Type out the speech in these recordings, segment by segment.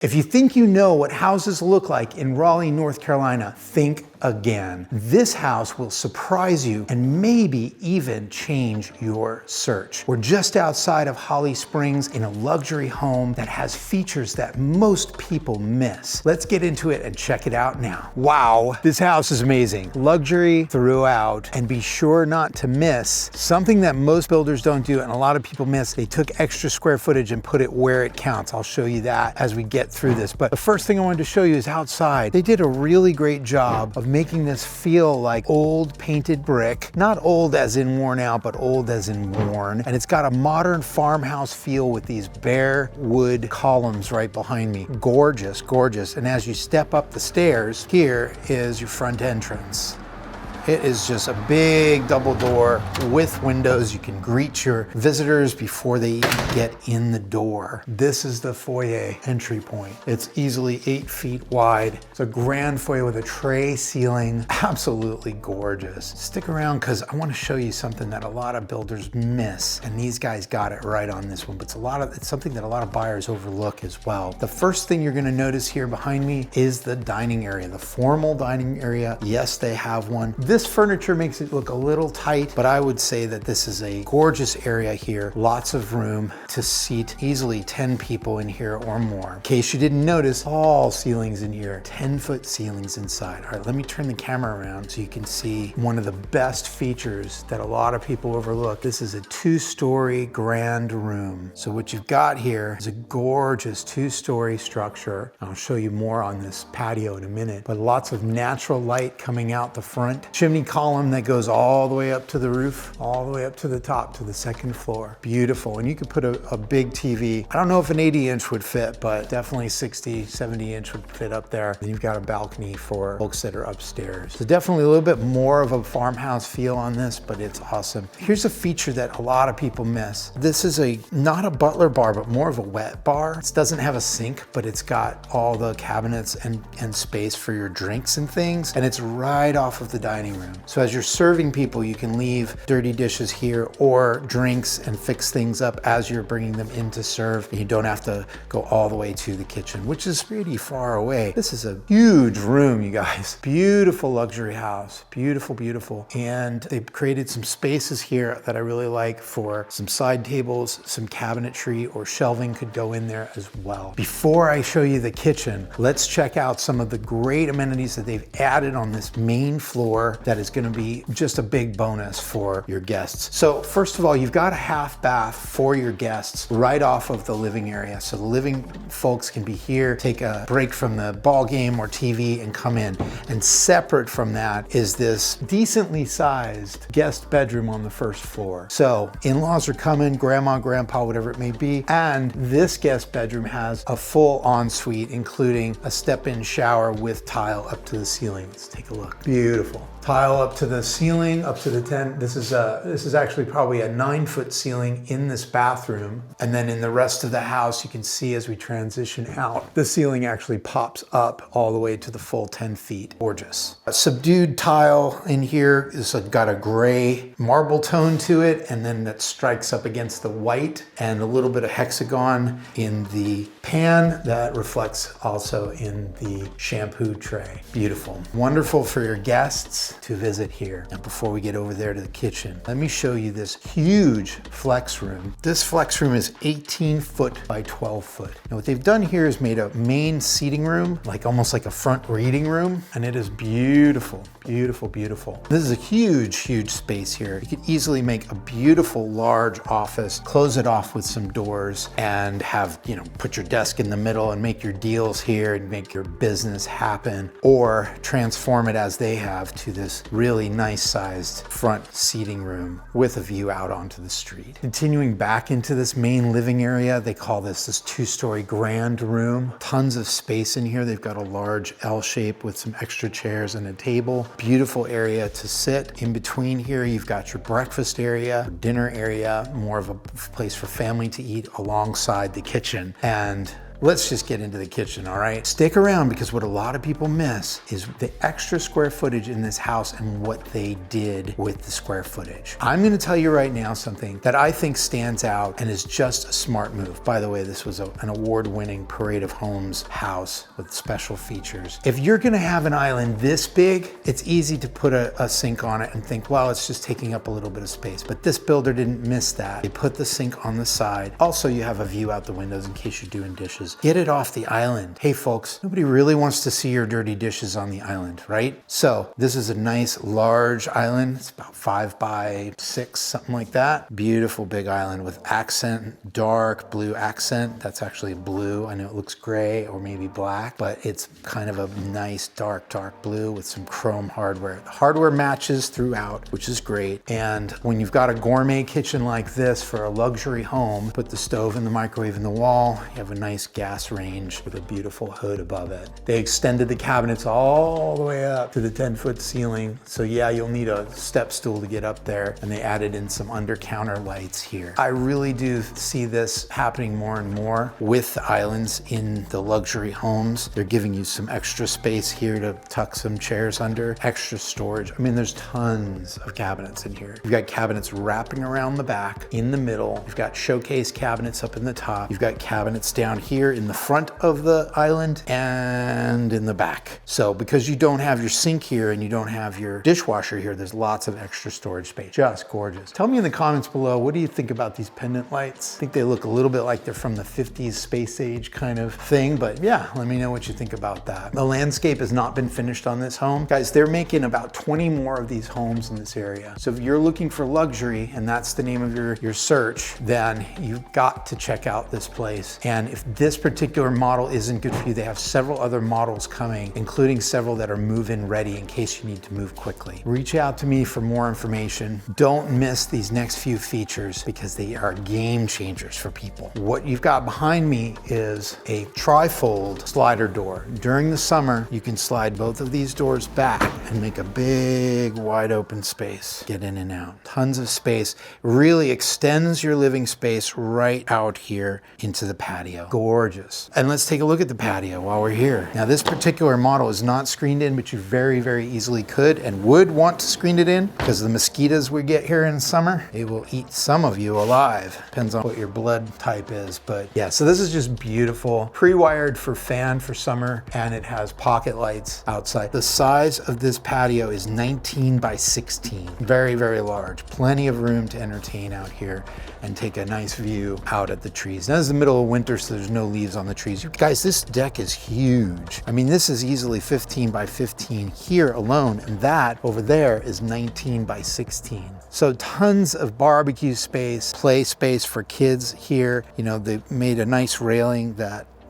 If you think you know what houses look like in Raleigh, North Carolina, think again. This house will surprise you and maybe even change your search. We're just outside of Holly Springs in a luxury home that has features that most people miss. Let's get into it and check it out now. Wow, this house is amazing. Luxury throughout, and be sure not to miss something that most builders don't do and a lot of people miss. They took extra square footage and put it where it counts. I'll show you that as we get through this. But the first thing I wanted to show you is outside. They did a really great job of making this feel like old painted brick. Not old as in worn out, but old as in worn. And it's got a modern farmhouse feel with these bare wood columns right behind me. Gorgeous, gorgeous. And as you step up the stairs, here is your front entrance. It is just a big double door with windows. You can greet your visitors before they even get in the door. This is the foyer entry point. It's easily 8 feet wide. It's a grand foyer with a tray ceiling. Absolutely gorgeous. Stick around because I want to show you something that a lot of builders miss. And these guys got it right on this one, but it's something that a lot of buyers overlook as well. The first thing you're going to notice here behind me is the dining area, the formal dining area. Yes, they have one. This furniture makes it look a little tight, but I would say that this is a gorgeous area here. Lots of room to seat easily 10 people in here or more. In case you didn't notice, all ceilings in here, 10-foot ceilings inside. All right, let me turn the camera around so you can see one of the best features that a lot of people overlook. This is a 2-story grand room. So what you've got here is a gorgeous 2-story structure. I'll show you more on this patio in a minute, but lots of natural light coming out the front. Chimney column that goes all the way up to the roof, all the way up to the top, to the second floor. Beautiful. And you could put a big TV. I don't know if an 80-inch would fit, but definitely 60, 70-inch would fit up there. And you've got a balcony for folks that are upstairs. So definitely a little bit more of a farmhouse feel on this, but it's awesome. Here's a feature that a lot of people miss. This is not a butler bar, but more of a wet bar. It doesn't have a sink, but it's got all the cabinets and space for your drinks and things. And it's right off of the dining room. So as you're serving people, you can leave dirty dishes here or drinks and fix things up as you're bringing them in to serve. And you don't have to go all the way to the kitchen, which is pretty far away. This is a huge room, you guys. Beautiful luxury house. Beautiful, beautiful. And they've created some spaces here that I really like for some side tables, some cabinetry or shelving could go in there as well. Before I show you the kitchen, let's check out some of the great amenities that they've added on this main floor that is going to be just a big bonus for your guests. So first of all, you've got a half bath for your guests right off of the living area. So the living folks can be here, take a break from the ball game or TV and come in. And separate from that is this decently sized guest bedroom on the first floor. So in-laws are coming, grandma, grandpa, whatever it may be. And this guest bedroom has a full ensuite, including a step-in shower with tile up to the ceiling. Let's take a look. Beautiful. Tile up to the ceiling, up to the 10. This is actually probably a 9-foot ceiling in this bathroom. And then in the rest of the house, you can see as we transition out, the ceiling actually pops up all the way to the full 10 feet. Gorgeous. A subdued tile in here is got a gray marble tone to it, and then that strikes up against the white, and a little bit of hexagon in the pan that reflects also in the shampoo tray. Beautiful. Wonderful for your guests to visit here. And before we get over there to the kitchen, let me show you this huge flex room. This flex room is 18 foot by 12 foot. Now what they've done here is made a main seating room, like almost like a front reading room, and it is beautiful, beautiful, beautiful. This is a huge, huge space here. You could easily make a beautiful large office, close it off with some doors, and have, put your desk in the middle and make your deals here and make your business happen, or transform it as they have to this really nice sized front seating room with a view out onto the street. Continuing back into this main living area, they call this 2-story grand room. Tons of space in here. They've got a large L shape with some extra chairs and a table. Beautiful area to sit. In between here, you've got your breakfast area, dinner area, more of a place for family to eat alongside the kitchen. And let's just get into the kitchen, all right? Stick around, because what a lot of people miss is the extra square footage in this house and what they did with the square footage. I'm gonna tell you right now something that I think stands out and is just a smart move. By the way, this was an award-winning Parade of Homes house with special features. If you're gonna have an island this big, it's easy to put a sink on it and think, well, it's just taking up a little bit of space. But this builder didn't miss that. They put the sink on the side. Also, you have a view out the windows in case you're doing dishes. Get it off the island. Hey folks, nobody really wants to see your dirty dishes on the island, right? So this is a nice large island. It's about 5 by 6, something like that. Beautiful big island with accent, dark blue accent. That's actually blue. I know it looks gray or maybe black, but it's kind of a nice dark blue with some chrome hardware. The hardware matches throughout, which is great. And when you've got a gourmet kitchen like this for a luxury home, put the stove and the microwave in the wall, you have a nice gas range with a beautiful hood above it. They extended the cabinets all the way up to the 10-foot ceiling. So yeah, you'll need a step stool to get up there. And they added in some under counter lights here. I really do see this happening more and more with the islands in the luxury homes. They're giving you some extra space here to tuck some chairs under, extra storage. I mean, there's tons of cabinets in here. You've got cabinets wrapping around the back, in the middle. You've got showcase cabinets up in the top. You've got cabinets down here in the front of the island and in the back. So because you don't have your sink here and you don't have your dishwasher here, there's lots of extra storage space. Just gorgeous. Tell me in the comments below, what do you think about these pendant lights? I think they look a little bit like they're from the 50s space age kind of thing, but yeah, let me know what you think about that. The landscape has not been finished on this home. Guys, they're making about 20 more of these homes in this area. So if you're looking for luxury and that's the name of your search, then you've got to check out this place. And if this particular model isn't good for you, they have several other models coming, including several that are move-in ready in case you need to move quickly. Reach out to me for more information. Don't miss these next few features because they are game changers for people. What you've got behind me is a tri-fold slider door. During the summer, you can slide both of these doors back and make a big wide open space. Get in and out. Tons of space. Really extends your living space right out here into the patio. Gorgeous. And let's take a look at the patio while we're here. Now this particular model is not screened in, but you very, very easily could and would want to screen it in because the mosquitoes we get here in summer, they will eat some of you alive. Depends on what your blood type is, but yeah, so this is just beautiful. Pre-wired for fan for summer, and it has pocket lights outside. The size of this patio is 19 by 16. Very, very large. Plenty of room to entertain out here and take a nice view out at the trees. Now this is the middle of winter, so there's no leaves on the trees. Guys, this deck is huge. I mean, this is easily 15 by 15 here alone, and that over there is 19 by 16. So tons of barbecue space, play space for kids here. You know, they made a nice railing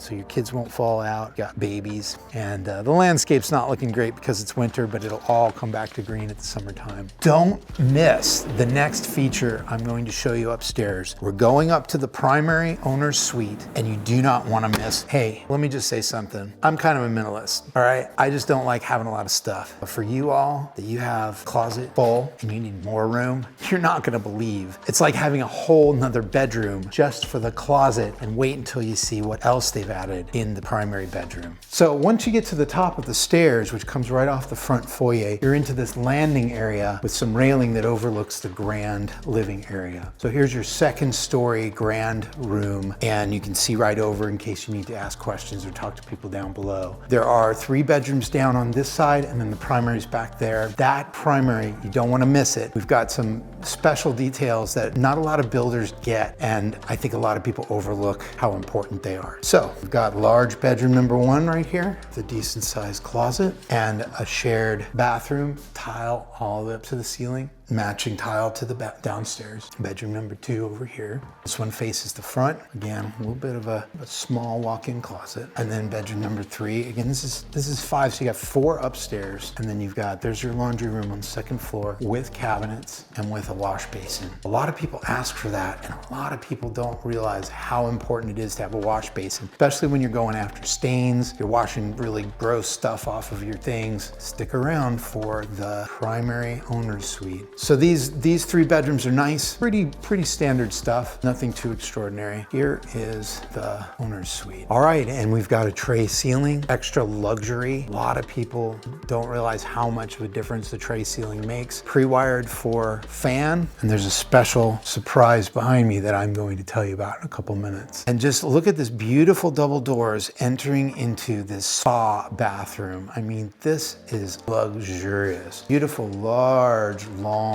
so your kids won't fall out. Got babies. And the landscape's not looking great because it's winter, but it'll all come back to green at the summertime. Don't miss the next feature I'm going to show you upstairs. We're going up to the primary owner's suite, and you do not want to miss. Hey, let me just say something. I'm kind of a minimalist, all right? I just don't like having a lot of stuff. But for you all, that you have a closet full and you need more room, you're not gonna believe. It's like having a whole nother bedroom just for the closet, and wait until you see what else they've added in the primary bedroom. So once you get to the top of the stairs, which comes right off the front foyer, you're into this landing area with some railing that overlooks the grand living area. So here's your second story grand room, and you can see right over in case you need to ask questions or talk to people down below. There are 3 bedrooms down on this side, and then the primary's back there. That primary, you don't want to miss it. We've got some special details that not a lot of builders get, and I think a lot of people overlook how important they are. So we've got large bedroom number 1 right here, with a decent sized closet and a shared bathroom, tile all the way up to the ceiling. Matching tile to the downstairs. Bedroom number 2 over here. This one faces the front. Again, a little bit of a small walk-in closet. And then bedroom number 3. Again, this is 5, so you got 4 upstairs. And then there's your laundry room on the 2nd floor with cabinets and with a wash basin. A lot of people ask for that, and a lot of people don't realize how important it is to have a wash basin, especially when you're going after stains, you're washing really gross stuff off of your things. Stick around for the primary owner's suite. So these 3 bedrooms are nice, pretty standard stuff, nothing too extraordinary. Here is the owner's suite. All right, and we've got a tray ceiling, extra luxury. A lot of people don't realize how much of a difference the tray ceiling makes. Pre-wired for fan, and there's a special surprise behind me that I'm going to tell you about in a couple minutes. And just look at this beautiful double doors entering into this spa bathroom. I mean, this is luxurious. Beautiful, large, long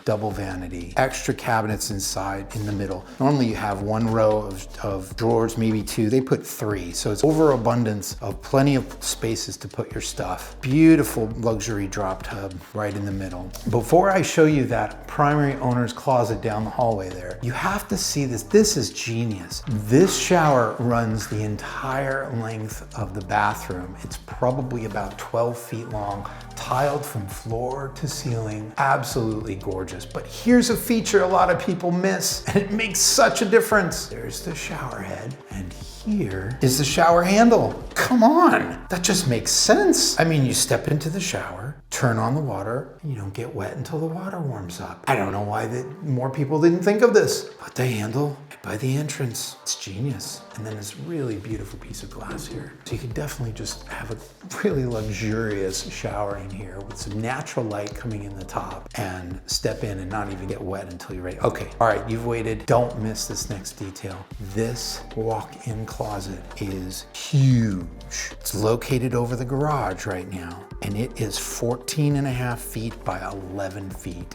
double vanity, extra cabinets inside in the middle. Normally you have 1 row of drawers, maybe 2. They put 3, so it's overabundance of plenty of spaces to put your stuff. Beautiful luxury drop tub right in the middle. Before I show you that primary owner's closet down the hallway there, you have to see this. This is genius. This shower runs the entire length of the bathroom. It's probably about 12 feet long, tiled from floor to ceiling. Absolutely gorgeous. But here's a feature a lot of people miss, and it makes such a difference. There's the shower head, and here is the shower handle. Come on, that just makes sense. I mean, you step into the shower, turn on the water, and you don't get wet until the water warms up. I don't know why more people didn't think of this. Put the handle by the entrance. It's genius. And then this really beautiful piece of glass here. So you can definitely just have a really luxurious shower in here with some natural light coming in the top and step in and not even get wet until you're ready. Okay, all right, you've waited. Don't miss this next detail. This walk-in closet is huge. It's located over the garage right now, and it is 14.5 feet by 11 feet.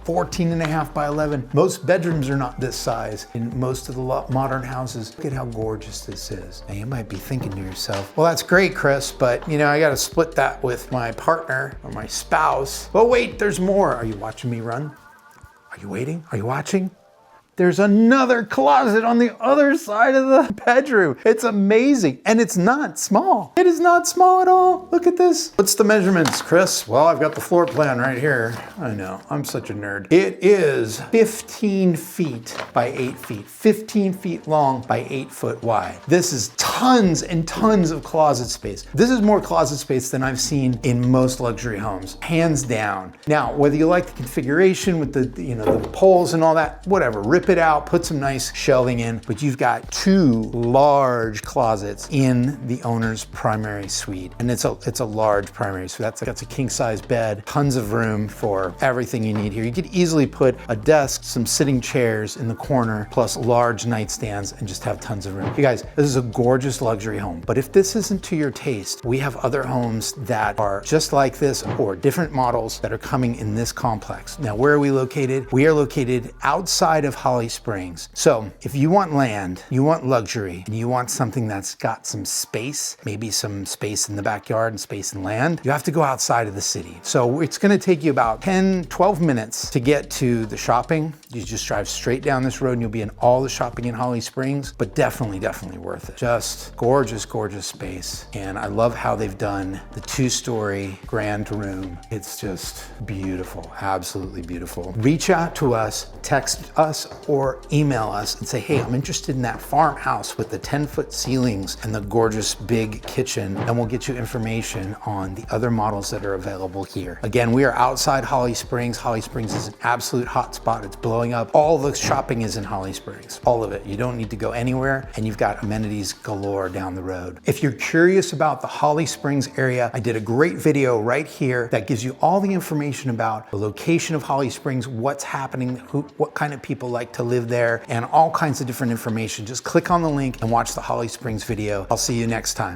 14.5 by 11. Most bedrooms are not this size in most of the modern houses. Look at how gorgeous this is. Now you might be thinking to yourself, well, that's great, Chris, but you know, I gotta split that with my partner or my spouse. But wait, there's more. Are you watching me run? Are you waiting? Are you watching? There's another closet on the other side of the bedroom. It's amazing, and it's not small. It is not small at all. Look at this. What's the measurements, Chris? Well, I've got the floor plan right here. I know, I'm such a nerd. It is 15 feet by 8 feet, 15 feet long by 8 foot wide. This is tons and tons of closet space. This is more closet space than I've seen in most luxury homes, hands down. Now, whether you like the configuration with the the poles and all that, whatever, rip it out, put some nice shelving in, but you've got 2 large closets in the owner's primary suite. And it's a large primary suite. That's a king size bed, tons of room for everything you need here. You could easily put a desk, some sitting chairs in the corner, plus large nightstands, and just have tons of room. You guys, this is a gorgeous luxury home, but if this isn't to your taste, we have other homes that are just like this or different models that are coming in this complex. Now, where are we located? We are located outside of Holly Springs. So if you want land, you want luxury, and you want something that's got some space, maybe some space in the backyard and space in land, you have to go outside of the city. So it's gonna take you about 10, 12 minutes to get to the shopping. You just drive straight down this road and you'll be in all the shopping in Holly Springs, but definitely worth it. Just gorgeous, gorgeous space. And I love how they've done the 2-story grand room. It's just beautiful, absolutely beautiful. Reach out to us, text us, or email us and say, hey, I'm interested in that farmhouse with the 10-foot ceilings and the gorgeous big kitchen, and we'll get you information on the other models that are available here. Again, we are outside Holly Springs. Holly Springs is an absolute hot spot. It's blowing up. All the shopping is in Holly Springs, all of it. You don't need to go anywhere, and you've got amenities galore down the road. If you're curious about the Holly Springs area, I did a great video right here that gives you all the information about the location of Holly Springs, what's happening, what kind of people like to live there, and all kinds of different information. Just click on the link and watch the Holly Springs video. I'll see you next time.